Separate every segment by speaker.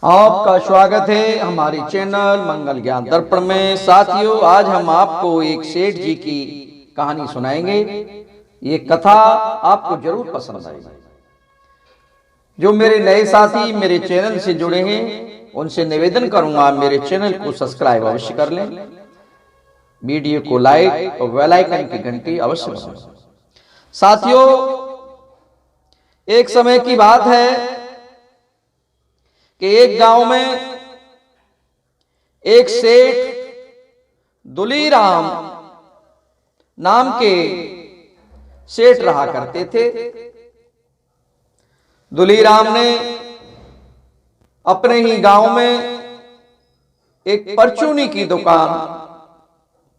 Speaker 1: आपका स्वागत है हमारे चैनल मंगल ज्ञान दर्पण में। साथियों, आज हम आपको एक सेठ जी की कहानी सुनाएंगे। ये कथा आपको जरूर पसंद आएगी। जो मेरे नए साथी मेरे चैनल से जुड़े हैं उनसे निवेदन करूंगा, मेरे चैनल को सब्सक्राइब अवश्य कर लें, वीडियो को लाइक और बेल आइकन की घंटी अवश्य दबाएं। साथियों, एक समय की बात है कि एक गांव में एक सेठ दुलीराम नाम के सेठ रहा करते थे। दुलीराम ने अपने ही गांव में एक परचूनी की दुकान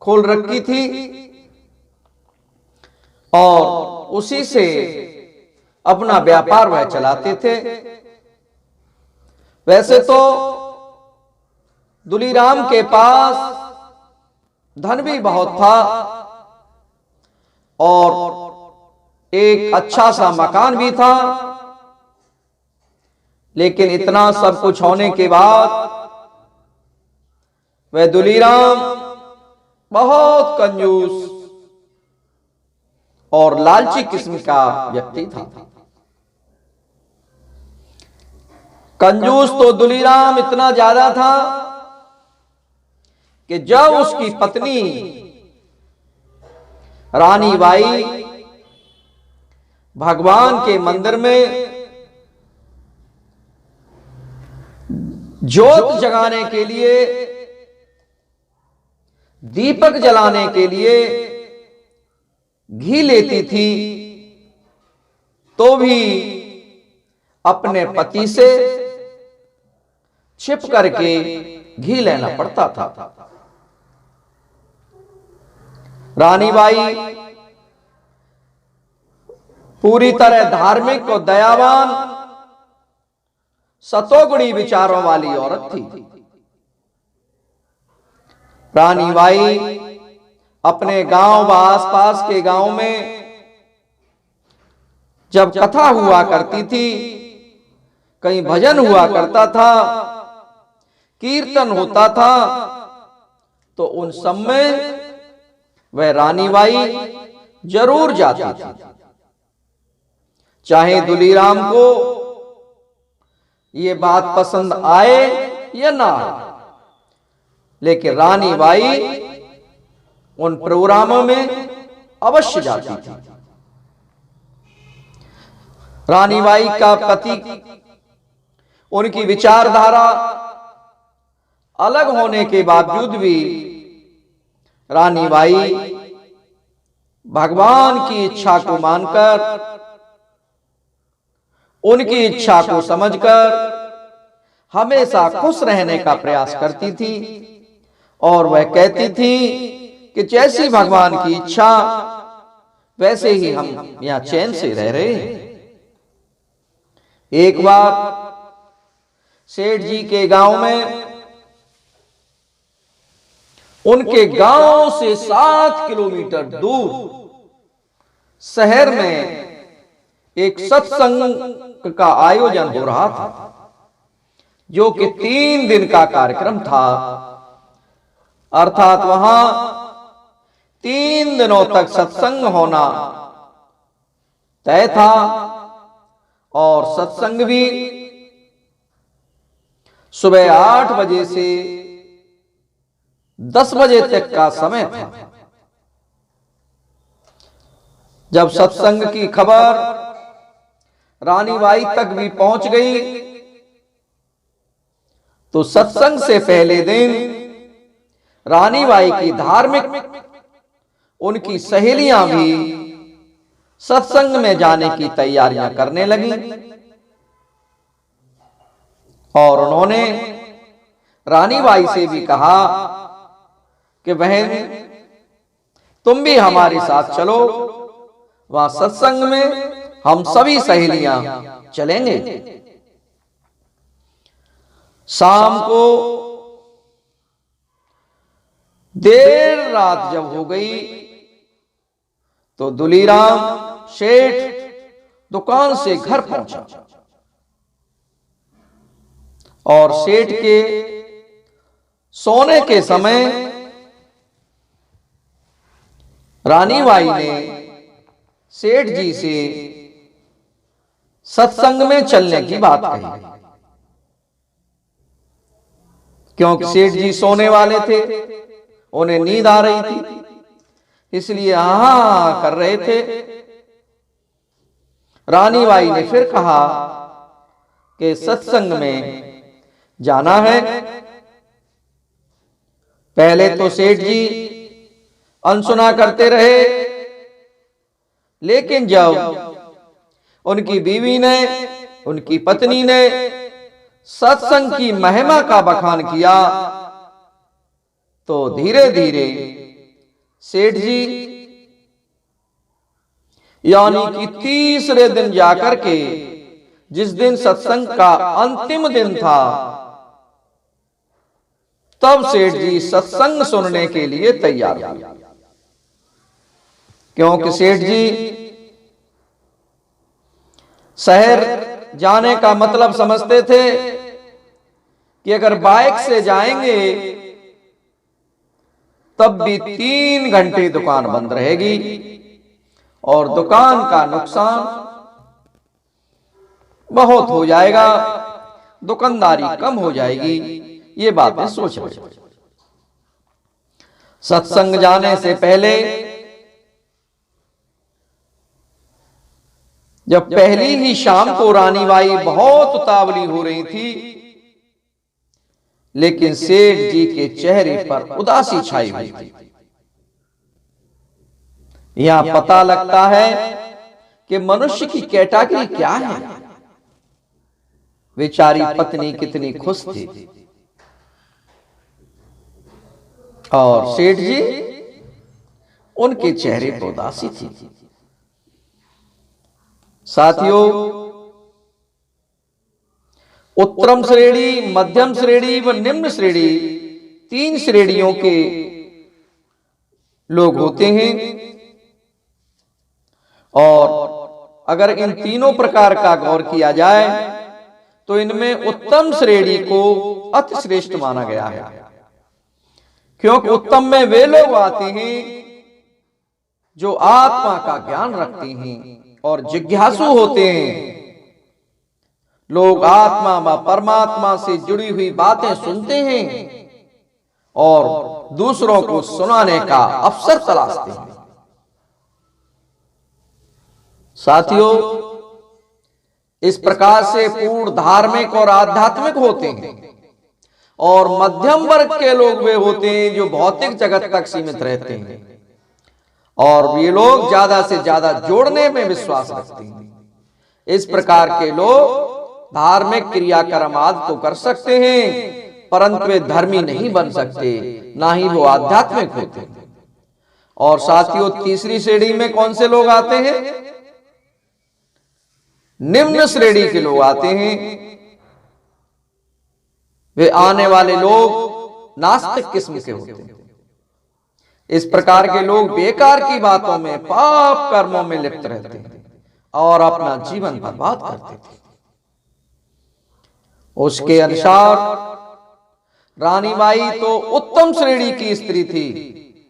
Speaker 1: खोल रखी थी और उसी से अपना व्यापार वह चलाते थे। वैसे तो दुलीराम के पास धन भी बहुत था और एक अच्छा सा मकान भी था, लेकिन इतना सब कुछ होने के बाद वह दुलीराम बहुत कंजूस और लालची किस्म का व्यक्ति था। कंजूस तो दुलीराम इतना ज्यादा था कि जब उसकी पत्नी रानी बाई भगवान के मंदिर में ज्योत जगाने के लिए, दीपक जलाने के लिए घी लेती थी, तो भी अपने पति से छिप करके घी लेना पड़ता था। रानी बाई पूरी तरह धार्मिक और दयावान सतोगुणी विचारों वाली औरत थी। रानी बाई अपने गांव व आसपास के गांव में जब कथा हुआ करती थी, कहीं भजन हुआ करता था, कीर्तन होता था, तो उन सब में वह रानी बाई जरूर जाती थी। चाहे दुलीराम को ये बात पसंद आए या ना आए, लेकिन रानी बाई उन प्रोग्रामों में अवश्य जाती थी। रानी बाई का पति, उनकी विचारधारा अलग होने के बावजूद भी रानी बाई भगवान की इच्छा को मानकर, उनकी इच्छा को समझकर हमेशा खुश रहने का प्रयास करती थी और वह कहती थी कि जैसी भगवान की इच्छा वैसे ही हम यहां चैन से रह रहे हैं। एक बार सेठ जी के गांव में, उनके गांव से 7 किलोमीटर दूर शहर में एक सत्संग का आयोजन हो रहा था, जो कि 3 दिन का कार्यक्रम था। अर्थात वहां 3 दिनों तक सत्संग होना तय था और सत्संग भी सुबह 8 बजे से 10 बजे तक का समय था। जब सत्संग की खबर रानी बाई तक भी पहुंच गई, तो सत्संग से पहले दिन रानी बाई की धार्मिक उनकी सहेलियां भी सत्संग में जाने की तैयारियां करने लगी और उन्होंने रानी बाई से भी कहा कि बहन, तुम भी हमारे साथ चलो, वहां सत्संग में हम सभी सहेलियां चलेंगे। शाम को देर रात जब हो गई, तो दुलीराम सेठ दुकान से घर पहुंचा और सेठ के सोने के समय रानी बाई ने सेठ जी से सत्संग में चलने की बात कही, क्योंकि सेठ जी सोने वाले थे, उन्हें नींद आ रही थी, इसलिए हाँ कर रहे थे। रानी बाई ने फिर कहा कि सत्संग में जाना है। पहले तो सेठ जी अनसुना करते रहे, लेकिन जब उनकी बीवी ने, उनकी पत्नी ने सत्संग की महिमा का बखान किया तो धीरे धीरे सेठ जी, यानी कि तीसरे दिन जाकर के, जिस दिन सत्संग का अंतिम दिन था, तब सेठ जी सत्संग सुनने के लिए तैयार हुए। क्योंकि सेठ जी शहर जाने का मतलब समझते थे कि अगर बाइक से जाएंगे तब भी 3 घंटे दुकान बंद रहेगी और दुकान का नुकसान बहुत हो जाएगा, दुकानदारी कम हो जाएगी। ये बातें सोच रहे। सत्संग जाने से पहले जब पहली ही शाम को रानी बाई बहुत उतावली हो रही थी, लेकिन सेठ जी के चेहरे पर उदासी छाई हुई थी। यहां पता लगता है कि मनुष्य की कैटेगरी क्या है। बेचारी पत्नी कितनी खुश थी और सेठ जी, उनके चेहरे पर उदासी थी। साथियों, उत्तम श्रेणी, मध्यम श्रेणी व निम्न श्रेणी, 3 श्रेणियों के लोग होते हैं और अगर इन तीनों प्रकार का गौर किया जाए तो इनमें उत्तम श्रेणी को अति श्रेष्ठ माना गया है, क्योंकि उत्तम में वे लोग आते हैं जो आत्मा का ज्ञान रखते हैं और जिज्ञासु होते हैं। लोग आत्मा व परमात्मा से जुड़ी हुई बातें सुनते हैं और दूसरों को सुनाने का अवसर तलाशते हैं। साथियों, इस प्रकार से पूर्ण धार्मिक और आध्यात्मिक होते हैं। और मध्यम वर्ग के लोग वे होते हैं जो भौतिक जगत तक सीमित रहते हैं और ये लोग ज्यादा से ज्यादा जोड़ने में विश्वास रखते हैं। इस प्रकार के लोग धार्मिक क्रियाकर्म आदि तो कर सकते हैं, परंतु वे धर्मी नहीं बन सकते, ना ही वो आध्यात्मिक होते हैं। और साथियों, तीसरी श्रेणी में कौन से लोग आते हैं? निम्न श्रेणी के लोग आते हैं। वे आने वाले लोग नास्तिक किस्म के होते हैं। इस प्रकार के लोग बेकार की बातों में, पाप कर्मों में लिप्त रहते हैं और अपना जीवन बर्बाद करते थे। उसके अनुसार रानी बाई तो उत्तम श्रेणी की स्त्री थी,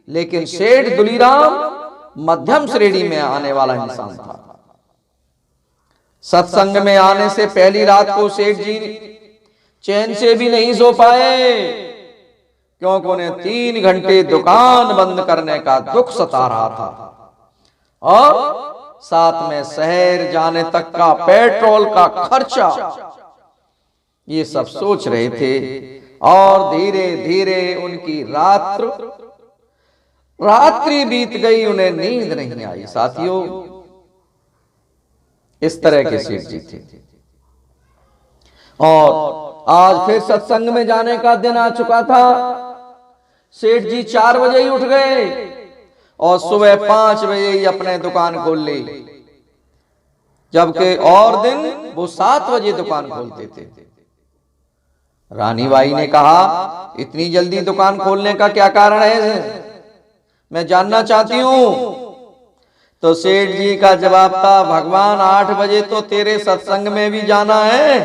Speaker 1: लेकिन सेठ दुलीराम मध्यम श्रेणी में आने वाला इंसान था। सत्संग में आने से पहली रात को सेठ जी चैन से भी नहीं सो पाए, क्योंकि उन्हें 3 घंटे दुकान बंद करने का दुख सता रहा था और साथ में शहर जाने तक का पेट्रोल का खर्चा, ये सब सोच रहे थे। और धीरे धीरे उनकी रात्रि बीत गई, उन्हें नींद नहीं आई। साथियों, इस तरह के सेठ जी थे। और आज फिर सत्संग में जाने का दिन आ चुका था। सेठ जी 4 बजे ही उठ गए और सुबह 5 बजे ही अपने दुकान खोल ली, जबकि और दिन वो 7 बजे दुकान खोलते थे। रानी बाई ने कहा, इतनी जल्दी दुकान खोलने का क्या कारण है, मैं जानना चाहती हूं। तो सेठ जी का जवाब था, भगवान 8 बजे तो तेरे सत्संग में भी जाना है,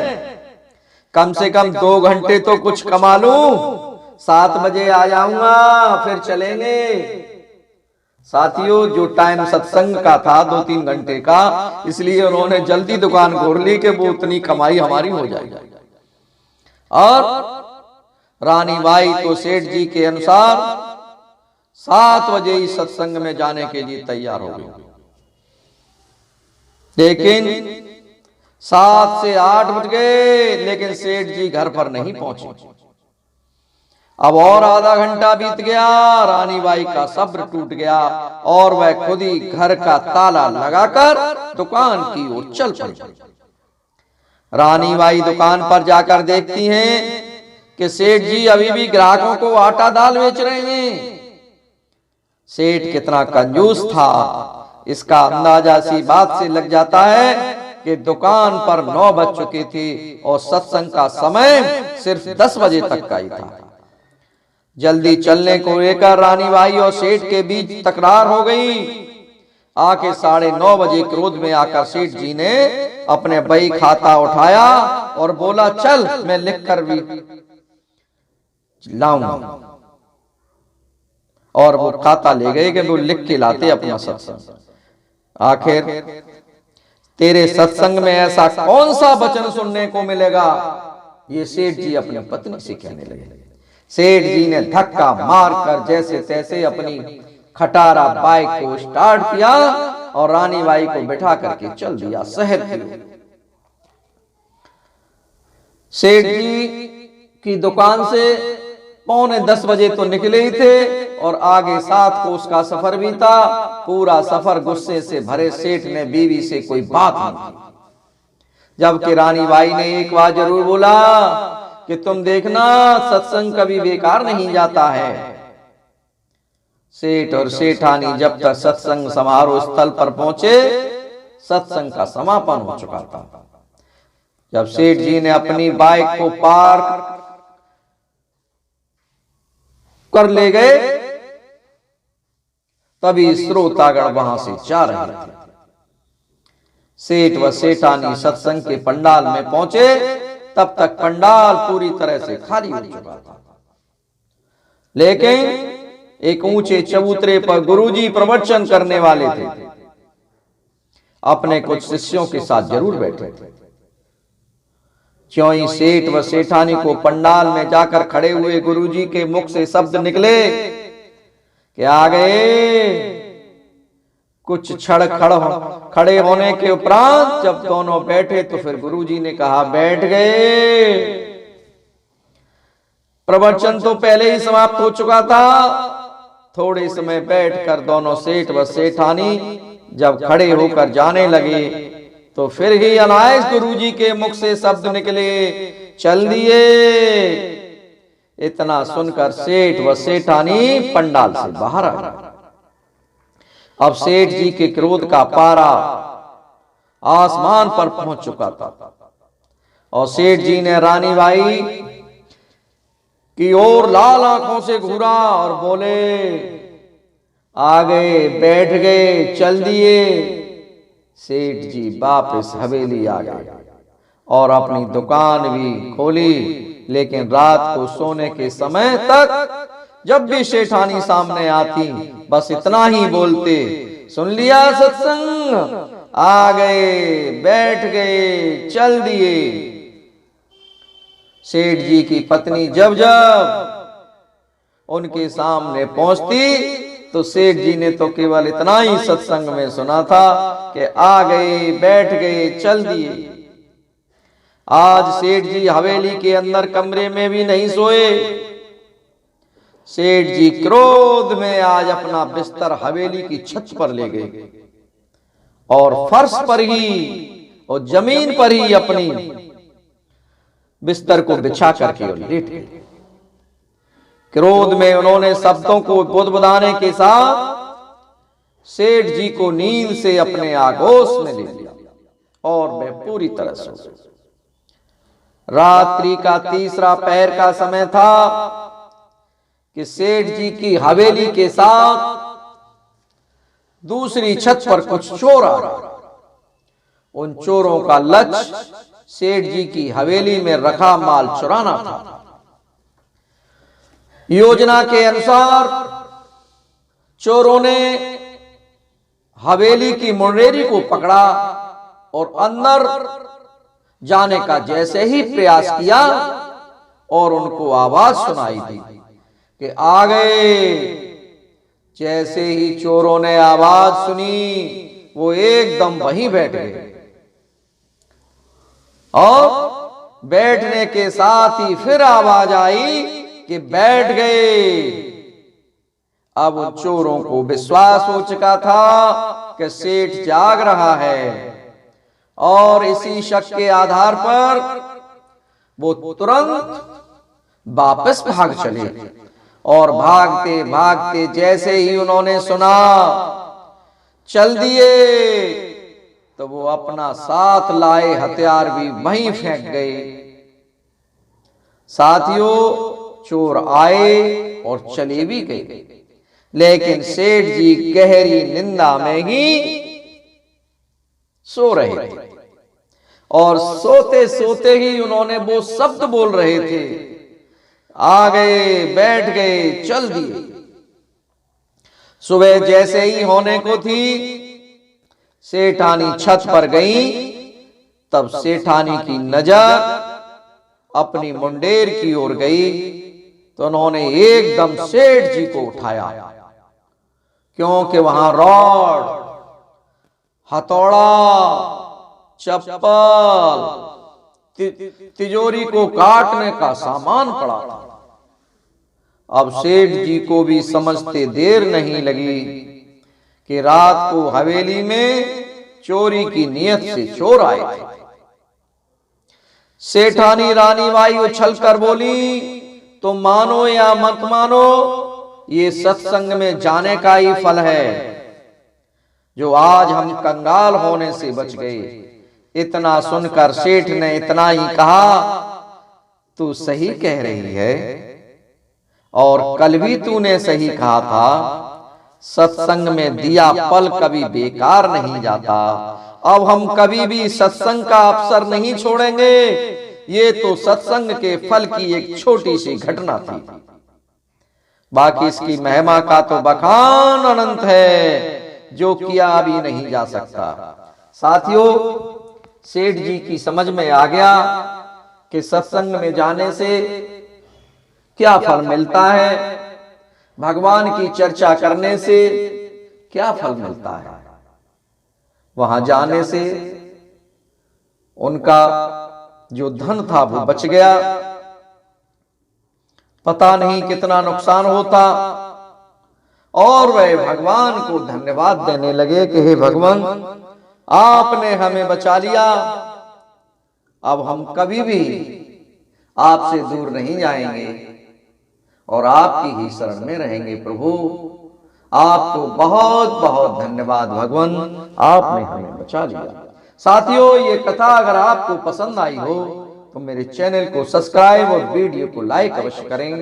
Speaker 1: कम से कम 2 घंटे तो कुछ कमा लूं, 7 बजे आ जाऊंगा, फिर चलेंगे। साथियों, जो टाइम सत्संग का था 2-3 घंटे का, इसलिए उन्होंने जल्दी दुकान खोल ली कि वो उतनी कमाई हमारी हो जाएगी। और रानी बाई तो सेठ जी के अनुसार 7 बजे ही सत्संग में जाने के लिए तैयार हो गई। लेकिन 7 से 8 बज गए, लेकिन सेठ जी घर पर नहीं पहुंचे। अब और आधा घंटा बीत गया, रानी बाई का सब्र टूट गया और वह खुद ही घर का ताला लगाकर दुकान की ओर चल पड़ी। रानी बाई दुकान पर जाकर देखती हैं कि सेठ जी अभी भी ग्राहकों को आटा दाल बेच रहे हैं। सेठ कितना कंजूस था, इसका अंदाजा सी बात से लग जाता है कि दुकान पर 9 बज चुके थे और सत्संग का समय सिर्फ 10 बजे तक का ही था। जल्दी चलने को लेकर रानी बाई और सेठ के बीच तकरार हो गई। आके 9:30 बजे क्रोध में आकर सेठ जी ने अपने बही खाता उठाया और बोला, चल मैं लिख कर भी लाऊंगा। और वो खाता ले गए कि वो लिख के लाते अपना सत्संग। आखिर तेरे सत्संग में ऐसा कौन सा वचन सुनने को मिलेगा, ये सेठ जी अपनी पत्नी से कहने लगे। सेठ जी ने धक्का मारकर जैसे तैसे अपनी खटारा बाइक को स्टार्ट किया और रानी बाई को बिठा करके चल दिया शहर की ओर। सेठ जी की दुकान से 9:45 बजे तो निकले ही थे और आगे 7 कोस का सफर भी था। पूरा सफर गुस्से से भरे सेठ ने बीवी से कोई बात नहीं की, जबकि रानी बाई ने एक बार जरूर बोला कि तुम देखना सत्संग कभी बेकार नहीं जाता है। सेठ और सेठानी जब तक सत्संग समारोह स्थल पर पहुंचे, सत्संग का समापन हो चुका था। जब सेठ जी ने अपनी बाइक को पार्क कर ले गए, तभी श्रोतागण वहां से जा रहे थे। सेठ व सेठानी सत्संग के पंडाल में पहुंचे, तब तक पंडाल पूरी तरह से खाली हो चुका था। लेकिन एक ऊंचे चबूतरे पर गुरुजी प्रवचन करने वाले थे, अपने कुछ शिष्यों के साथ जरूर बैठे थे। क्यों ही सेठ व सेठानी को पंडाल में जाकर खड़े हुए गुरुजी के मुख से शब्द निकले कि आ गए। कुछ क्षण खड़े होने के उपरांत जब दोनों बैठे तो फिर गुरुजी ने कहा, बैठ गए। प्रवचन तो पहले ही समाप्त हो चुका था। थोड़े समय बैठकर दोनों सेठ व सेठानी जब खड़े होकर जाने लगे तो फिर ही अनायास गुरुजी के मुख से शब्द निकले, चल दिए। इतना सुनकर सेठ व सेठानी पंडाल से बाहर आ गए। अब सेठ जी के क्रोध का पारा आसमान पर पहुंच चुका था और सेठ जी ने रानी बाई की ओर लाल आंखों से घूरा और बोले, आ गए, बैठ गए, चल दिए। सेठ जी वापस हवेली आ गए और अपनी दुकान भी खोली। लेकिन रात को सोने के समय तक जब भी सेठानी सामने आती, बस इतना ही बोलते, सुन लिया सत्संग, आ गए, बैठ गए, चल दिए। सेठ जी की पत्नी जब जब उनके सामने पहुंचती तो सेठ जी ने तो केवल इतना ही सत्संग में सुना था कि आ गए, बैठ गए, चल दिए। आज सेठ जी हवेली के अंदर कमरे में भी नहीं सोए। सेठ जी क्रोध में आज अपना बिस्तर हवेली की छत पर ले गए और फर्श पर ही और जमीन पर ही अपनी बिस्तर को बिछा करके लेट गए। क्रोध में उन्होंने शब्दों को बुदबुदाने के साथ सेठ जी को नींद से अपने आगोश में ले लिया और वे पूरी तरह सो गए। रात्रि का तीसरा पहर का समय था कि सेठ जी की हवेली के साथ दूसरी छत पर कुछ चोर आ गए। उन चोरों का लक्ष्य सेठ जी की हवेली में रखा माल चुराना था। योजना के अनुसार चोरों ने हवेली की मुंडेरी को पकड़ा और अंदर जाने का जैसे ही प्रयास किया और उनको आवाज सुनाई दी कि आ गए। जैसे ही चोरों ने आवाज सुनी वो एकदम वहीं बैठ गए और बैठने के साथ ही फिर आवाज आई कि बैठ गए। अब उन चोरों को विश्वास हो चुका था कि सेठ जाग रहा है और इसी शक के आधार पर वो तुरंत वापस भाग चले और भागते भागते जैसे ही उन्होंने सुना चल दिए तो वो अपना साथ लाए हथियार भी वहीं फेंक गए। साथियों, चोर आए और चले भी गए, लेकिन सेठ जी गहरी निंदा में ही सो रहे थे और सोते सोते ही उन्होंने वो शब्द बोल रहे थे, आ गए, बैठ गए, चल दिए। सुबह जैसे ही होने को थी सेठानी छत पर गई, तब सेठानी की नजर अपनी मुंडेर की ओर गई तो उन्होंने एकदम सेठ जी को उठाया, क्योंकि वहां रॉड, हथौड़ा, चप्पल, तिजोरी को काटने का सामान पड़ा था। अब सेठ जी को भी समझते देर नहीं लगी कि रात को हवेली में चोरी की नियत से चोर आए थे। सेठानी रानी बाई उछल कर बोली, तुम मानो या मत मानो, ये सत्संग में जाने का ही फल है जो आज हम कंगाल होने से बच गए। इतना सुनकर सेठ ने इतना ही कहा, तू सही कह रही है और कल भी तूने सही कहा था, सत्संग में दिया पल कभी बेकार नहीं जाता। अब हम कभी भी सत्संग का अवसर नहीं छोड़ेंगे। ये तो सत्संग के फल की एक छोटी सी घटना थी, बाकी इसकी महिमा का तो बखान अनंत है जो किया भी नहीं जा सकता। साथियों, सेठ जी की समझ में आ गया कि सत्संग में जाने से क्या फल मिलता है, भगवान की चर्चा करने से क्या फल मिलता है। वहां जाने से उनका जो धन था वो बच गया, पता नहीं कितना नुकसान होता, और वह भगवान को धन्यवाद देने लगे कि हे भगवान, आपने हमें बचा लिया, अब हम कभी भी आपसे दूर नहीं जाएंगे और आपकी ही शरण में रहेंगे। प्रभु, आपको बहुत बहुत धन्यवाद भगवान, आपने हमें बचा लिया। साथियों, ये कथा अगर आपको पसंद आई हो तो मेरे चैनल को सब्सक्राइब और वीडियो को लाइक अवश्य करें।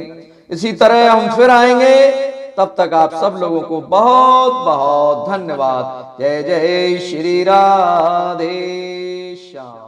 Speaker 1: इसी तरह हम फिर आएंगे, तब तक आप सब लोगों को बहुत बहुत धन्यवाद। जय जय श्री राधे श्याम।